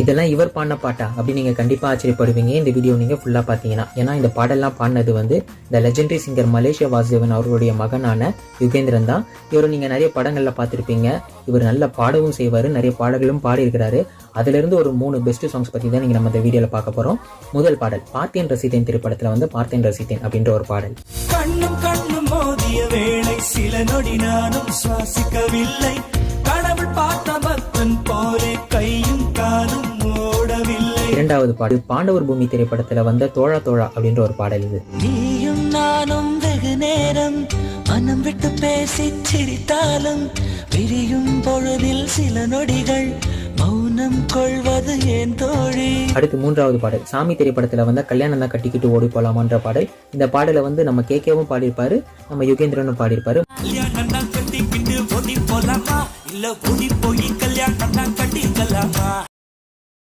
இதெல்லாம் இவர் பாடின பாட்டா அப்படி நீங்க கண்டிப்பா ஆச்சரியப்படுவீங்க இந்த வீடியோ நீங்க ஃபுல்லா பாத்தீங்கன்னா. ஏன்னா இந்த பாடெல்லாம் பாடினது வந்து இந்த லெஜெண்டரி சிங்கர் மலேசியா வாசுதேவன் அவர்களுடைய மகனான யுகேந்திரன் தான். இவர் நீங்க நிறைய படங்கள்ல பார்த்திருப்பீங்க. இவர் நல்ல பாடவும் செய்வாரு, நிறைய பாடல்களும் பாடி இருக்கிறாரு. அதுல இருந்து ஒரு 3 பெஸ்ட் சாங்ஸ் பத்தி தான் நீங்க நம்ம இந்த வீடியோல பார்க்க போறோம். முதல் பாடல் பார்த்தேன் ரசித்தேன் திரைப்படத்துல வந்து பார்த்தேன் ரசித்தேன் அப்படின்ற ஒரு பாடல். கண்ணும் கண்ணும் மோதிய வேளை சில நொடி நானும் சுவாசிக்கவில்லை, கடவுள் பார்த்த பக்தன் போலே கையும் காலும் ஓடவில்லை. இரண்டாவது பாடல் பாண்டவர் பூமி திரைப்படத்துல வந்த தோழா தோழா அப்படின்ற ஒரு பாடல். இது நீயும் நானும் வெகு நேரம் மனம் விட்டு பேசி சிரித்தாலும் பிரியும் பொழுதில் சில நொடிகள் மௌனம் கொள்வது ஏன் தோழி. அடுத்து மூன்றாவது பாடல் சாமி திரைப்படத்துல வந்த கல்யாணம் தான் கட்டிக்கிட்டு ஓடி போலாமான்ற பாடல். இந்த பாடலை வந்து நம்ம கேகவும் பாடியிருப்பாரு, நம்ம யுகேந்திரனும் பாடியிருப்பாரு. கல்யாணம் தான் கட்டிக்கிட்டு ஓடி போலாமா, இல்ல ஓடி போய் கல்யாணம் தான் கட்டிக்கலாமா.